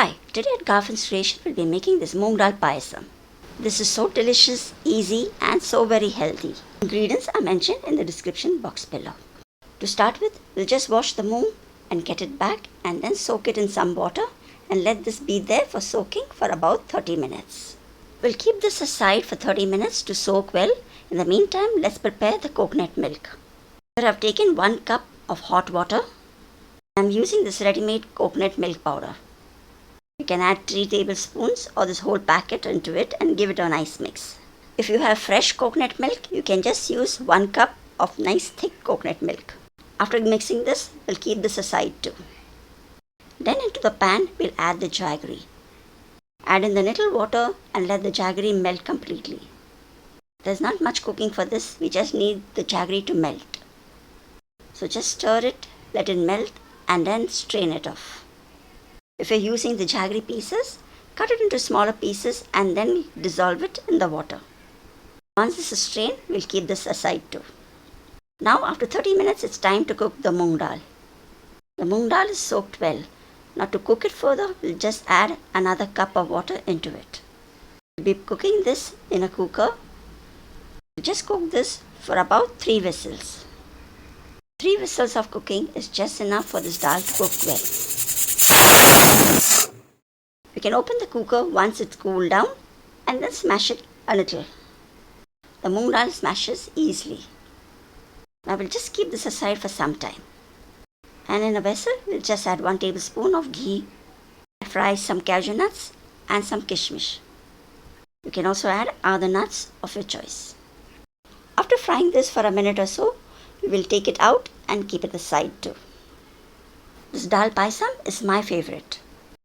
Hi, today at Garfin's Creation we'll be making this Moong Dal Payasam. This is so delicious, easy and so very healthy. Ingredients are mentioned in the description box below. To start with, we'll just wash the moong and get it back and then soak it in some water and let this be there for soaking for about 30 minutes. We'll keep this aside for 30 minutes to soak well. In the meantime, let's prepare the coconut milk. Here I've taken 1 cup of hot water. I'm using this ready-made coconut milk powder. You can add 3 tablespoons or this whole packet into it and give it a nice mix. If you have fresh coconut milk, you can just use 1 cup of nice thick coconut milk. After mixing this, we'll keep this aside too. Then into the pan, we'll add the jaggery. Add in the little water and let the jaggery melt completely. There's not much cooking for this, we just need the jaggery to melt. So just stir it, let it melt and then strain it off. If you're using the jaggery pieces, cut it into smaller pieces and then dissolve it in the water. Once this is strained, we'll keep this aside too. Now after 30 minutes, it's time to cook the moong dal. The moong dal is soaked well. Now to cook it further, we'll just add another cup of water into it. We'll be cooking this in a cooker. We'll just cook this for about 3 whistles. 3 whistles of cooking is just enough for this dal to cook well. We can open the cooker once it's cooled down and then smash it a little. The moong dal smashes easily. Now we'll just keep this aside for some time. And in a vessel, we'll just add 1 tablespoon of ghee. Fry some cashew nuts and some kismish. You can also add other nuts of your choice. After frying this for a minute or so, we will take it out and keep it aside too. This dal payasam is my favorite.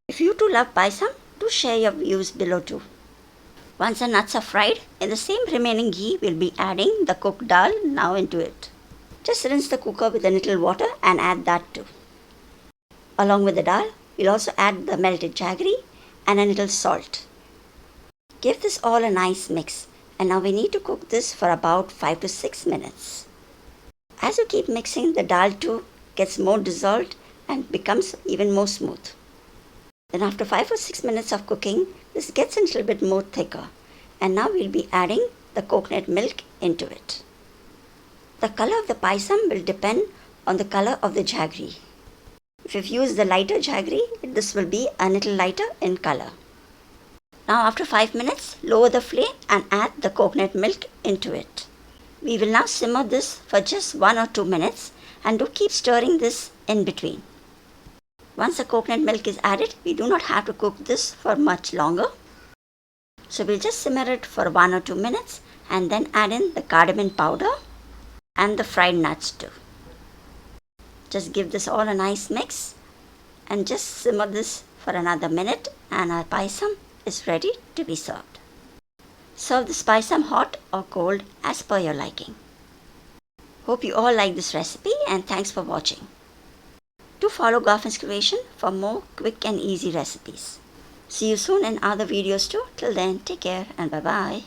If you too love payasam, do share your views below too. Once the nuts are fried, in the same remaining ghee, we'll be adding the cooked dal now into it. Just rinse the cooker with a little water and add that too. Along with the dal, we'll also add the melted jaggery and a little salt. Give this all a nice mix, and now we need to cook this for about 5 to 6 minutes. As you keep mixing, the dal too gets more dissolved and becomes even more smooth. Then after 5 or 6 minutes of cooking, this gets a little bit more thicker, and now we'll be adding the coconut milk into it. The color of the payasam will depend on the color of the jaggery. If you've used the lighter jaggery, this will be a little lighter in color. Now after 5 minutes, lower the flame and add the coconut milk into it. We will now simmer this for just 1 or 2 minutes and do keep stirring this in between. Once the coconut milk is added, we do not have to cook this for much longer. So we'll just simmer it for 1 or 2 minutes and then add in the cardamon powder and the fried nuts too. Just give this all a nice mix and just simmer this for another minute and our payasam is ready to be served. Serve this payasam hot or cold as per your liking. Hope you all like this recipe and thanks for watching. Do follow Garfin's Creation for more quick and easy recipes. See you soon in other videos too. Till then, take care and bye-bye.